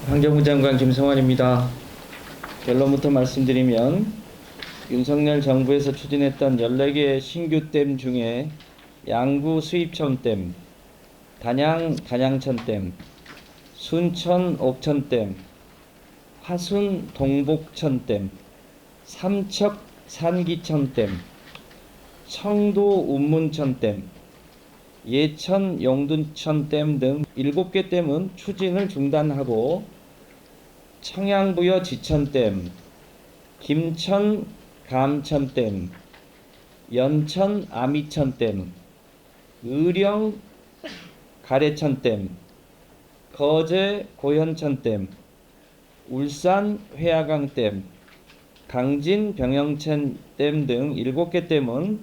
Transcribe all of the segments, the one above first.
환경부 장관 김성환입니다. 결론부터 말씀드리면 윤석열 정부에서 추진했던 14개 신규 댐 중에 양구 수입천댐, 단양 단양천댐, 순천 옥천댐, 화순 동복천댐, 삼척 산기천댐, 청도 운문천댐, 예천 용둔천댐 등 7개 댐은 추진을 중단하고 청양부여 지천댐, 김천 감천댐, 연천 아미천댐, 의령 가래천댐, 거제 고현천댐, 울산 회화강댐, 강진 병영천댐 등 7개 댐은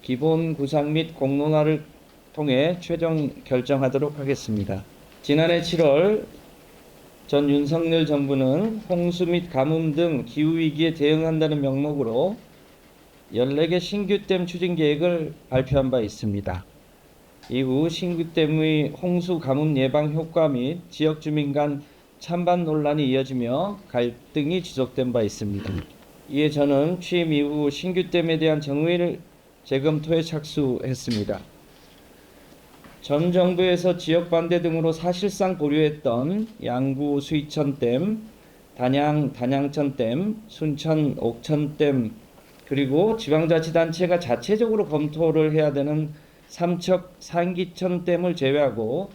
기본 구상 및 공론화를 통해 최종 결정하도록 하겠습니다. 지난해 7월 전 윤석열 정부는 홍수 및 가뭄 등 기후위기에 대응한다는 명목으로 14개 신규댐 추진 계획을 발표한 바 있습니다. 이후 신규댐의 홍수 가뭄 예방 효과 및 지역 주민 간 찬반 논란이 이어지며 갈등이 지속된 바 있습니다. 이에 저는 취임 이후 신규댐에 대한 정의를 재검토에 착수했습니다. 전 정부에서 지역 반대 등으로 사실상 보류했던 양구 수이천댐, 단양 단양천댐, 순천 옥천댐, 그리고 지방자치단체가 자체적으로 검토를 해야 되는 삼척 산기천댐을 제외하고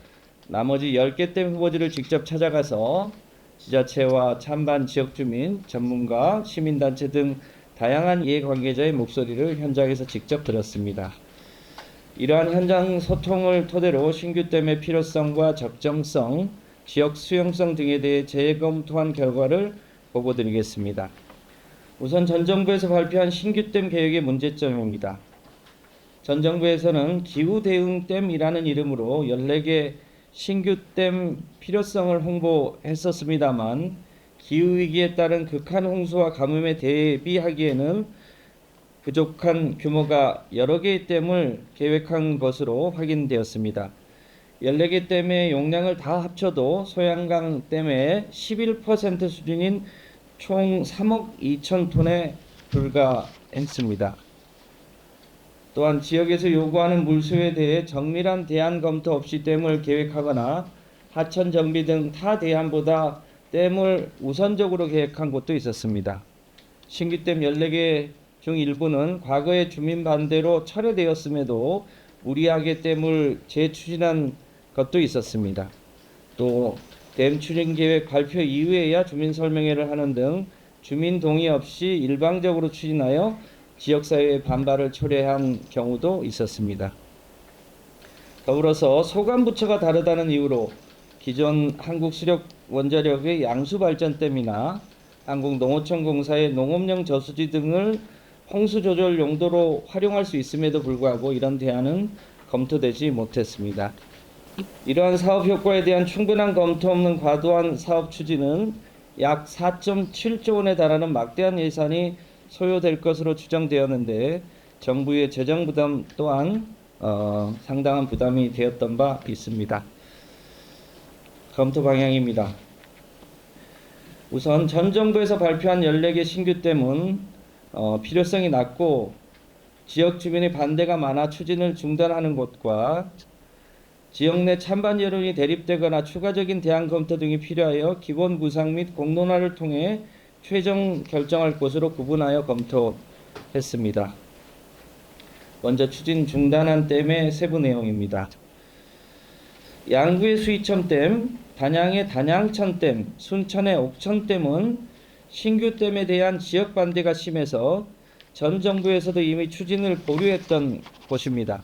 나머지 10개 댐 후보지를 직접 찾아가서 지자체와 찬반 지역주민, 전문가, 시민단체 등 다양한 이해관계자의 목소리를 현장에서 직접 들었습니다. 이러한 현장 소통을 토대로 신규댐의 필요성과 적정성, 지역 수용성 등에 대해 재검토한 결과를 보고드리겠습니다. 우선 전 정부에서 발표한 신규댐 계획의 문제점입니다. 전 정부에서는 기후대응댐이라는 이름으로 14개 신규댐 필요성을 홍보했었습니다만 기후위기에 따른 극한 홍수와 가뭄에 대비하기에는 부족한 규모가 여러 개의 댐을 계획한 것으로 확인되었습니다. 14개 댐의 용량을 다 합쳐도 소양강 댐의 11% 수준인 총 3억 2천 톤에 불과했습니다. 또한 지역에서 요구하는 물수에 대해 정밀한 대안 검토 없이 댐을 계획하거나 하천 정비 등 타 대안보다 댐을 우선적으로 계획한 곳도 있었습니다. 신규댐 14개 중 일부는 과거에 주민 반대로 철회되었음에도 무리하게 댐을 재추진한 것도 있었습니다. 또 댐 추진 계획 발표 이후에야 주민 설명회를 하는 등 주민 동의 없이 일방적으로 추진하여 지역사회의 반발을 초래한 경우도 있었습니다. 더불어서 소관부처가 다르다는 이유로 기존 한국수력원자력의 양수발전댐이나 한국농어촌공사의 농업용 저수지 등을 홍수조절 용도로 활용할 수 있음에도 불구하고 이런 대안은 검토되지 못했습니다. 이러한 사업 효과에 대한 충분한 검토 없는 과도한 사업 추진은 약 4.7조 원에 달하는 막대한 예산이 소요될 것으로 추정되었는데 정부의 재정 부담 또한 상당한 부담이 되었던 바 있습니다. 검토 방향입니다. 우선 전 정부에서 발표한 14개 신규댐은 필요성이 낮고 지역 주민의 반대가 많아 추진을 중단하는 곳과 지역 내 찬반 여론이 대립되거나 추가적인 대안 검토 등이 필요하여 기본 구상 및 공론화를 통해 최종 결정할 곳으로 구분하여 검토했습니다. 먼저 추진 중단한 댐의 세부 내용입니다. 양구의 수이천댐, 단양의 단양천댐, 순천의 옥천댐은 신규댐에 대한 지역 반대가 심해서 전 정부에서도 이미 추진을 보류했던 곳입니다.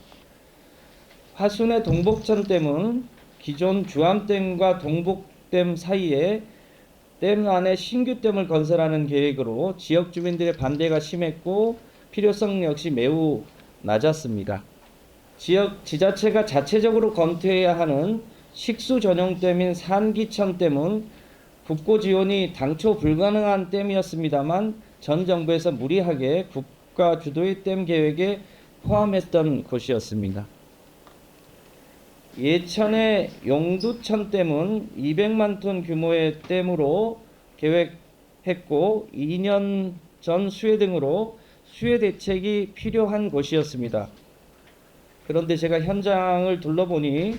화순의 동복천댐은 기존 주암댐과 동복댐 사이에 댐 안에 신규댐을 건설하는 계획으로 지역 주민들의 반대가 심했고 필요성 역시 매우 낮았습니다. 지역 지자체가 자체적으로 검토해야 하는 식수 전용댐인 산기천댐은 국고 지원이 당초 불가능한 댐이었습니다만 전 정부에서 무리하게 국가 주도의 댐 계획에 포함했던 곳이었습니다. 예천의 용두천댐은 200만 톤 규모의 댐으로 계획했고 2년 전 수해 등으로 수해 대책이 필요한 곳이었습니다. 그런데 제가 현장을 둘러보니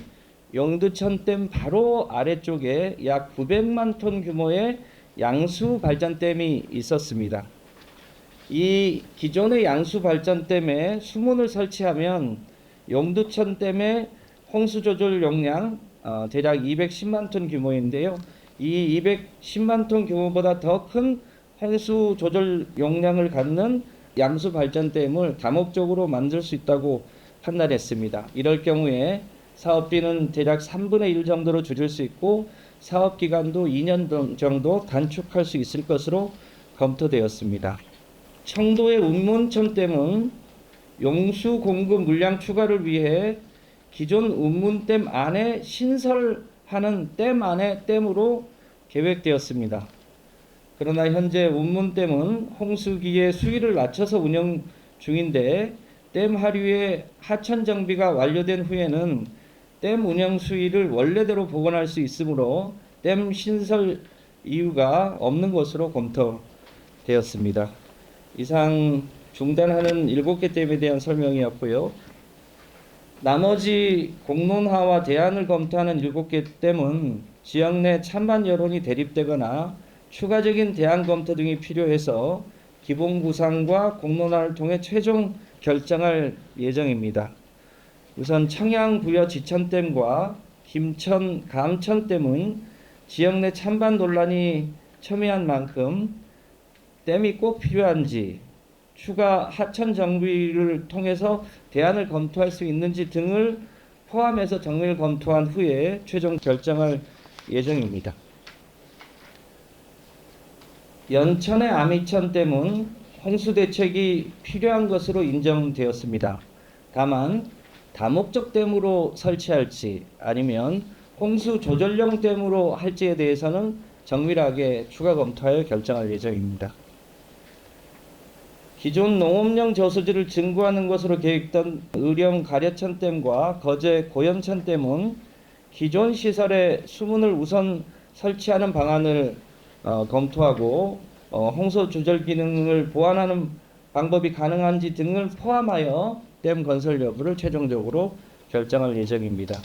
용두천댐 바로 아래쪽에 약 900만 톤 규모의 양수 발전댐이 있었습니다. 이 기존의 양수 발전댐에 수문을 설치하면 용두천댐의 홍수 조절 용량 대략 210만 톤 규모인데요. 이 210만 톤 규모보다 더 큰 홍수 조절 용량을 갖는 양수 발전댐을 다목적으로 만들 수 있다고 판단했습니다. 이럴 경우에 사업비는 대략 3분의 1 정도로 줄일 수 있고 사업 기간도 2년 정도 단축할 수 있을 것으로 검토되었습니다. 청도의 운문천댐은 용수 공급 물량 추가를 위해 기존 운문댐 안에 신설하는 댐 안에 댐으로 계획되었습니다. 그러나 현재 운문댐은 홍수기의 수위를 낮춰서 운영 중인데 댐 하류의 하천 정비가 완료된 후에는 댐 운영 수위를 원래대로 복원할 수 있으므로 댐 신설 이유가 없는 것으로 검토되었습니다. 이상 중단하는 7개 댐에 대한 설명이었고요. 나머지 공론화와 대안을 검토하는 7개 댐은 지역 내 찬반 여론이 대립되거나 추가적인 대안 검토 등이 필요해서 기본 구상과 공론화를 통해 최종 결정할 예정입니다. 우선 청양 부여 지천댐과 김천 감천댐은 지역 내 찬반 논란이 첨예한 만큼 댐이 꼭 필요한지 추가 하천 정비를 통해서 대안을 검토할 수 있는지 등을 포함해서 정밀 검토한 후에 최종 결정할 예정입니다. 연천의 아미천댐은 홍수 대책이 필요한 것으로 인정되었습니다. 다만 다목적 댐으로 설치할지 아니면 홍수 조절용 댐으로 할지에 대해서는 정밀하게 추가 검토하여 결정할 예정입니다. 기존 농업용 저수지를 증구하는 것으로 계획된 의령 가려천댐과 거제 고연천댐은 기존 시설에 수문을 우선 설치하는 방안을 검토하고 홍수 조절 기능을 보완하는 방법이 가능한지 등을 포함하여 댐 건설 여부를 최종적으로 결정할 예정입니다.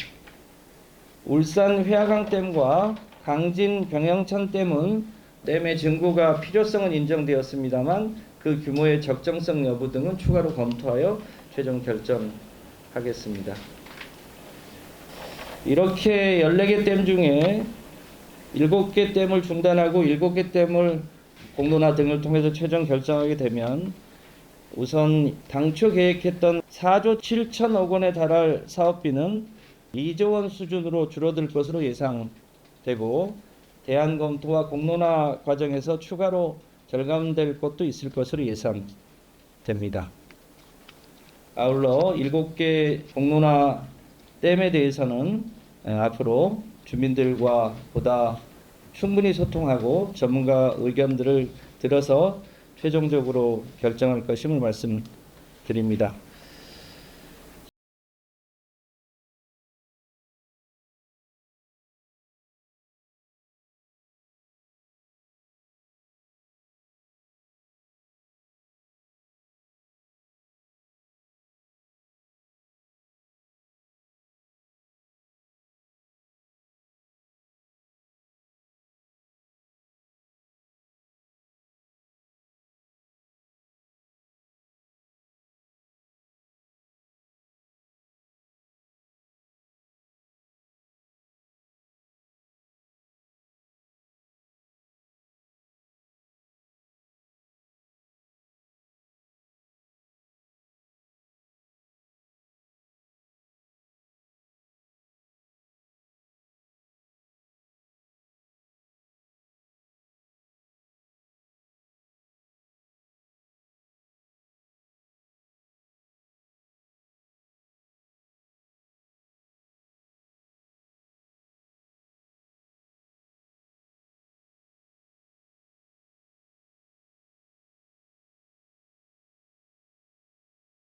울산 회화강댐과 강진 병영천댐은 댐의 증구가 필요성은 인정되었습니다만 그 규모의 적정성 여부 등은 추가로 검토하여 최종 결정하겠습니다. 이렇게 14개 댐 중에 7개 댐을 중단하고 7개 댐을 공론화 등을 통해서 최종 결정하게 되면 우선 당초 계획했던 4조 7천억 원에 달할 사업비는 2조 원 수준으로 줄어들 것으로 예상되고 대안 검토와 공론화 과정에서 추가로 절감될 것도 있을 것으로 예상됩니다. 아울러 7개 공론화 댐에 대해서는 앞으로 주민들과 보다 충분히 소통하고 전문가 의견들을 들어서 최종적으로 결정할 것임을 말씀드립니다.